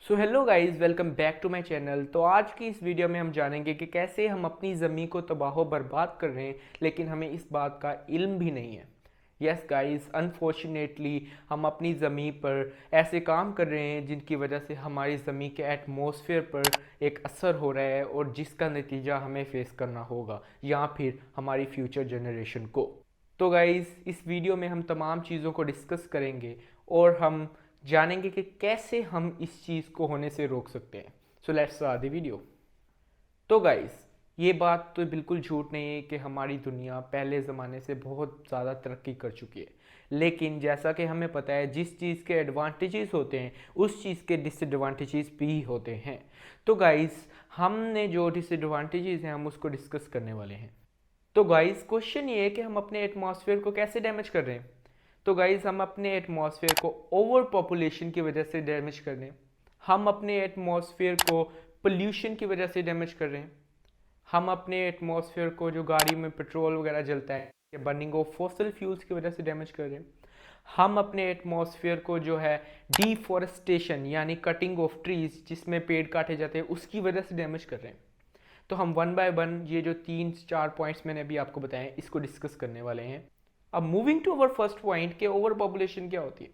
So hello guys, welcome back to my channel. तो आज की इस वीडियो में हम जानेंगे कि कैसे हम अपनी ज़मीन को तबाह बर्बाद कर रहे हैं लेकिन हमें इस बात का इल्म भी नहीं है। यस गाइस, अनफॉर्चुनेटली हम अपनी ज़मीन पर ऐसे काम कर रहे हैं जिनकी वजह से हमारी ज़मीन के एटमॉस्फेयर पर एक असर हो रहा है और जिसका नतीजा हमें फेस करना होगा या फिर हमारी फ्यूचर जनरेशन को। तो गाइस, इस वीडियो में हम तमाम चीज़ों को डिस्कस करेंगे और हम जानेंगे कि कैसे हम इस चीज़ को होने से रोक सकते हैं। So let's start the video. तो गाइस, ये बात तो बिल्कुल झूठ नहीं है कि हमारी दुनिया पहले ज़माने से बहुत ज़्यादा तरक्की कर चुकी है, लेकिन जैसा कि हमें पता है जिस चीज़ के एडवांटेजेस होते हैं उस चीज़ के डिसएडवांटेजेस भी होते हैं। तो गाइस, हमने जो डिसएडवांटेजेस हैं हम उसको डिस्कस करने वाले हैं। तो गाइस, क्वेश्चन ये है कि हम अपने एटमॉस्फेयर को कैसे डैमेज कर रहे हैं। तो गाइस, हम अपने एटमॉस्फेयर को ओवर पॉपुलेशन की वजह से डैमेज कर रहे हैं। हम अपने एटमॉस्फेयर को पोल्यूशन की वजह से डैमेज कर रहे हैं। हम अपने एटमॉस्फेयर को जो गाड़ी में पेट्रोल वगैरह जलता है या बर्निंग ऑफ फॉसिल फ्यूल्स की वजह से डैमेज कर रहे हैं। हम अपने एटमॉस्फेयर को जो है डिफॉरेस्टेशन यानी कटिंग ऑफ ट्रीज जिसमें पेड़ काटे जाते हैं उसकी वजह से डैमेज कर रहे हैं। तो हम वन बाय वन ये जो 3-4 पॉइंट्स मैंने अभी आपको बताए इसको डिस्कस करने वाले हैं। अब moving to our first point के ओवर पॉपुलेशन क्या होती है।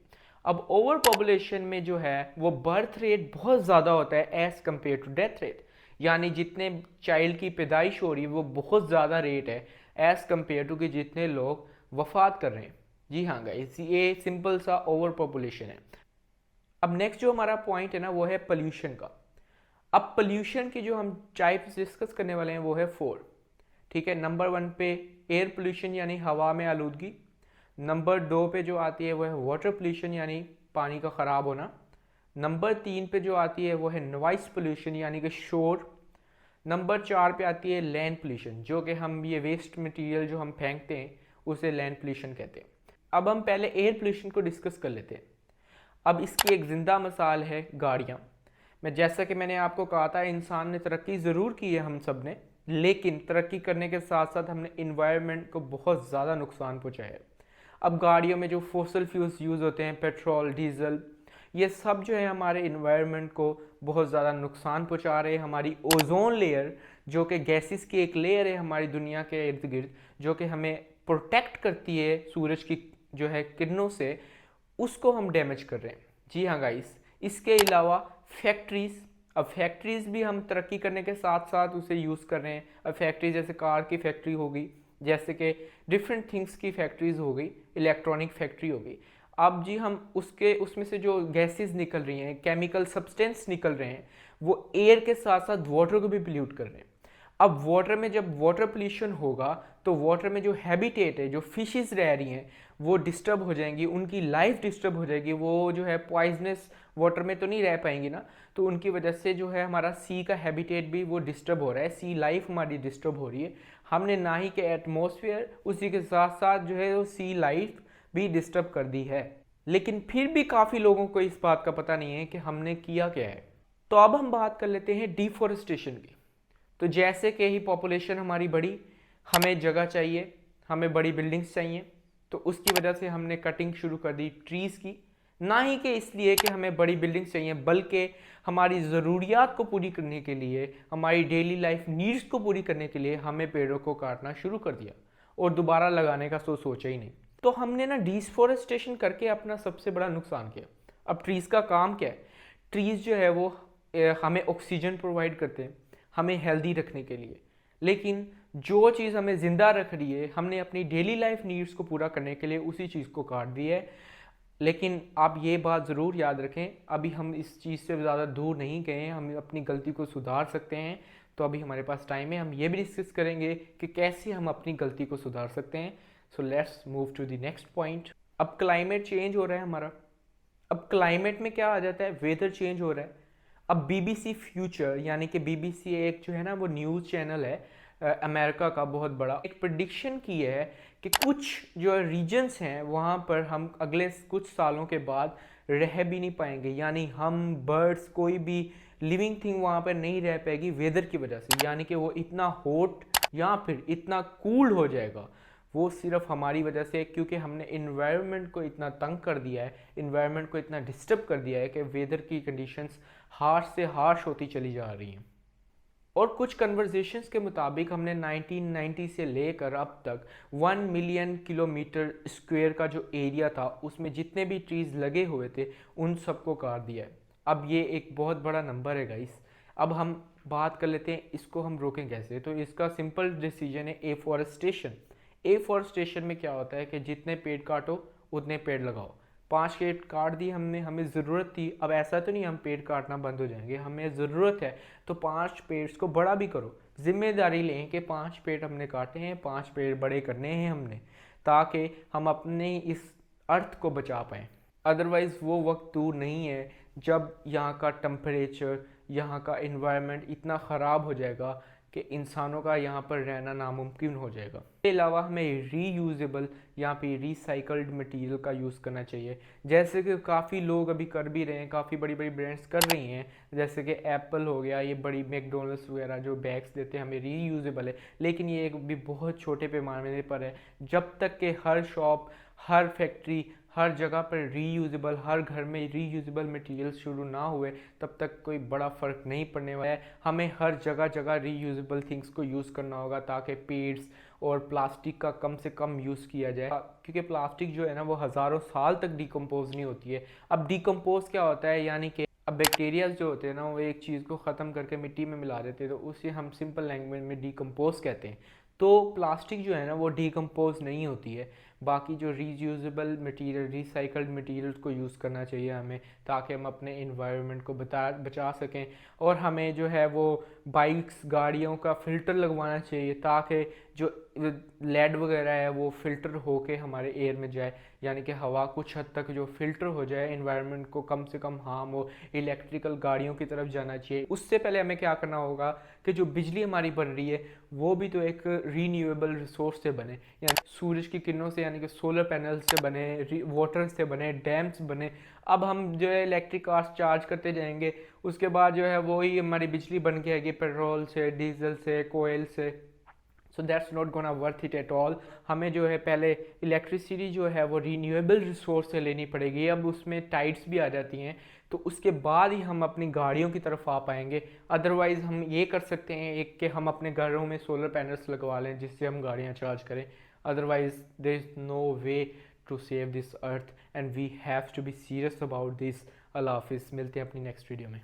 अब ओवर पॉपुलेशन में जो है वो बर्थ रेट बहुत ज़्यादा होता है as compare to death rate, यानी जितने चाइल्ड की पैदाइश हो रही है वो बहुत ज़्यादा रेट है एज कम्पेयर टू कि जितने लोग वफात कर रहे हैं। जी हाँ गाइस, ये सिंपल सा ओवर पॉपुलेशन है। अब नेक्स्ट जो हमारा पॉइंट है ना वो है पोल्यूशन का। अब पोल्यूशन की जो हम टाइप्स डिस्कस करने वाले हैं वो है 4। ठीक है, नंबर 1 पे एयर पोल्यूशन यानी हवा में आलूदगी। नंबर 2 पे जो आती है वो है वाटर पोल्यूशन यानी पानी का ख़राब होना। नंबर 3 पे जो आती है वो है नॉइस पोल्यूशन यानी कि शोर। नंबर 4 पे आती है लैंड पोल्यूशन, जो कि हम ये वेस्ट मटेरियल जो हम फेंकते हैं उसे लैंड पोल्यूशन कहते हैं। अब हम पहले एयर पोल्यूशन को डिस्कस कर लेते हैं। अब इसकी एक ज़िंदा मिसाल है गाड़ियाँ। मैं जैसा कि मैंने आपको कहा था, इंसान ने तरक्की ज़रूर की है हम सब ने, लेकिन तरक्की करने के साथ साथ हमने इन्वायरमेंट को बहुत ज़्यादा नुकसान पहुँचाया है। अब गाड़ियों में जो फॉसिल फ्यूल्स यूज़ होते हैं, पेट्रोल, डीजल, ये सब जो है हमारे इन्वायरमेंट को बहुत ज़्यादा नुकसान पहुँचा रहे हैं। हमारी ओजोन लेयर जो कि गैसेस की एक लेयर है हमारी दुनिया के इर्द गिर्द, जो कि हमें प्रोटेक्ट करती है सूरज की जो है किरणों से, उसको हम डैमेज कर रहे हैं। जी हाँ गाइस, इसके अलावा फैक्ट्रीज। अब फैक्ट्रीज भी हम तरक्की करने के साथ साथ उसे यूज़ कर रहे हैं। अब फैक्ट्री जैसे कार की फैक्ट्री हो गई, जैसे कि डिफरेंट थिंग्स की फैक्ट्रीज हो गई, इलेक्ट्रॉनिक फैक्ट्री हो गई। अब जी हम उसमें से जो गैसेस निकल रही हैं, केमिकल सब्सटेंस निकल रहे हैं, वो एयर के साथ साथ वाटर को भी पोल्यूट कर रहे हैं। अब वाटर में जब वाटर पोल्यूशन होगा तो वाटर में जो हैबिटेट है, जो फिशेस रह रही हैं, वो डिस्टर्ब हो जाएंगी, उनकी लाइफ डिस्टर्ब हो जाएगी। वो जो है पॉइजनस वाटर में तो नहीं रह पाएंगी ना, तो उनकी वजह से जो है हमारा सी का हैबिटेट भी वो डिस्टर्ब हो रहा है, सी लाइफ हमारी डिस्टर्ब हो रही है। हमने ना ही के एटमॉस्फेयर, उसी के साथ साथ जो है वो सी लाइफ भी डिस्टर्ब कर दी है। लेकिन फिर भी काफ़ी लोगों को इस बात का पता नहीं है कि हमने किया क्या है। तो अब हम बात कर लेते हैं डिफॉरेस्टेशन की। तो जैसे कि ही पॉपुलेशन हमारी बढ़ी, हमें जगह चाहिए, हमें बड़ी बिल्डिंग्स चाहिए, तो उसकी वजह से हमने कटिंग शुरू कर दी ट्रीज़ की। ना ही कि इसलिए कि हमें बड़ी बिल्डिंग्स चाहिए, बल्कि हमारी ज़रूरियात को पूरी करने के लिए, हमारी डेली लाइफ नीड्स को पूरी करने के लिए हमें पेड़ों को काटना शुरू कर दिया और दोबारा लगाने का सोचा ही नहीं। तो हमने ना डिफॉरेस्टेशन करके अपना सबसे बड़ा नुकसान किया। अब ट्रीज़ का काम क्या है? ट्रीज़ जो है वो हमें ऑक्सीजन प्रोवाइड करते हैं हमें हेल्दी रखने के लिए, लेकिन जो चीज़ हमें ज़िंदा रख रही है हमने अपनी डेली लाइफ नीड्स को पूरा करने के लिए उसी चीज़ को काट दिया है। लेकिन आप ये बात ज़रूर याद रखें, अभी हम इस चीज़ से ज़्यादा दूर नहीं गए हैं, हम अपनी गलती को सुधार सकते हैं। तो अभी हमारे पास टाइम है, हम ये भी डिस्कस करेंगे कि कैसे हम अपनी गलती को सुधार सकते हैं। So let's move to the next point. अब क्लाइमेट चेंज हो रहा है हमारा। अब क्लाइमेट में क्या आ जाता है, वेदर चेंज हो रहा है। अब बीबीसी फ्यूचर यानी कि बीबीसी एक जो है ना वो न्यूज़ चैनल है अमेरिका का बहुत बड़ा, एक प्रिडिक्शन की है कि कुछ जो रीजन्स हैं वहाँ पर हम अगले कुछ सालों के बाद रह भी नहीं पाएंगे, यानी हम बर्ड्स कोई भी लिविंग थिंग वहाँ पर नहीं रह पाएगी वेदर की वजह से। यानी कि वो इतना हॉट या फिर इतना कूल हो जाएगा, वो सिर्फ हमारी वजह से, क्योंकि हमने इन्वायरमेंट को इतना तंग कर दिया है, इन्वायरमेंट को इतना डिस्टर्ब कर दिया है कि वेदर की कंडीशंस हार्श से हार्श होती चली जा रही हैं। और कुछ कन्वर्जेशंस के मुताबिक हमने 1990 से लेकर अब तक 1 मिलियन किलोमीटर स्क्वायर का जो एरिया था उसमें जितने भी ट्रीज़ लगे हुए थे उन सबको काट दिया है। अब ये एक बहुत बड़ा नंबर है गाइस। अब हम बात कर लेते हैं इसको हम रोकें कैसे। तो इसका सिंपल डिसीजन है एफॉरेस्टेशन। एफॉरेस्टेशन में क्या होता है कि जितने पेड़ काटो उतने पेड़ लगाओ। 5 पेड़ काट दी हमने, हमें ज़रूरत थी, अब ऐसा तो नहीं हम पेड़ काटना बंद हो जाएंगे, हमें ज़रूरत है तो 5 पेड़ को बड़ा भी करो। जिम्मेदारी लें कि 5 पेड़ हमने काटे हैं, 5 पेड़ बड़े करने हैं हमने, ताकि हम अपने इस अर्थ को बचा पाएँ। अदरवाइज़ वो वक्त दूर नहीं है जब यहाँ का टेम्परेचर, यहाँ का इन्वायरमेंट इतना ख़राब हो जाएगा कि इंसानों का यहाँ पर रहना नामुमकिन हो जाएगा। इसके अलावा हमें रीयूजेबल, यहाँ पे रिसाइकल्ड मटेरियल का यूज़ करना चाहिए, जैसे कि काफ़ी लोग अभी कर भी रहे हैं, काफ़ी बड़ी बड़ी ब्रांड्स कर रही हैं, जैसे कि एप्पल हो गया, ये बड़ी मैकडोनल्ड्स वगैरह जो बैग्स देते हैं हमें रीयूजेबल है, लेकिन ये भी बहुत छोटे पैमाने पर है। जब तक कि हर शॉप, हर फैक्ट्री, हर जगह पर रीयूजेबल, हर घर में रीयूजेबल मटेरियल शुरू ना हुए तब तक कोई बड़ा फ़र्क नहीं पड़ने वाला है। हमें हर जगह जगह रीयूजेबल थिंग्स को यूज़ करना होगा ताकि पेड्स और प्लास्टिक का कम से कम यूज़ किया जाए, क्योंकि प्लास्टिक जो है ना वो हज़ारों साल तक डिकम्पोज नहीं होती है। अब डिकम्पोज क्या होता है, यानी कि अब बैक्टीरिया जो होते हैं ना वो एक चीज़ को ख़त्म करके मिट्टी में मिला देते हैं, तो उसे हम सिंपल लैंग्वेज में डिकम्पोज कहते हैं। तो प्लास्टिक जो है ना वो डिकम्पोज नहीं होती है। बाकी जो रीयूजेबल मटेरियल, रिसाइकल्ड मटेरियल्स को यूज़ करना चाहिए हमें, ताकि हम अपने इन्वायरमेंट को बचा सकें। और हमें जो है वो बाइक्स, गाड़ियों का फ़िल्टर लगवाना चाहिए ताकि जो लेड वगैरह है वो फ़िल्टर होके हमारे एयर में जाए, यानी कि हवा कुछ हद तक जो फ़िल्टर हो जाए, इन्वायरमेंट को कम से कम हार्म हो। इलेक्ट्रिकल गाड़ियों की तरफ जाना चाहिए। उससे पहले हमें क्या करना होगा कि जो बिजली हमारी बन रही है वो भी तो एक रीन्यूएबल रिसोर्स से बने, यानी सूरज की किरणों से, यानी कि सोलर पैनल से बने, वाटर से बने, डैम्स बने। अब हम जो है इलेक्ट्रिक कार्स चार्ज करते जाएंगे, उसके बाद जो है वही हमारी बिजली बन के आएगी पेट्रोल से, डीजल से, कोयल से। So that's not gonna worth it at all. हमें जो है पहले इलेक्ट्रिसिटी जो है वो रीन्यूएबल रिसोर्स से लेनी पड़ेगी। अब उसमें टाइड्स भी आ जाती हैं, तो उसके बाद ही हम अपनी गाड़ियों की तरफ आ पाएंगे। अदरवाइज़ हम ये कर सकते हैं एक कि हम अपने घरों में सोलर पैनल्स लगवा लें जिससे हम गाड़ियाँ चार्ज करें। Otherwise there is no way to save this earth and we have to be serious about this. अल्लाह हाफिज़, मिलते हैं अपनी नेक्स्ट वीडियो में।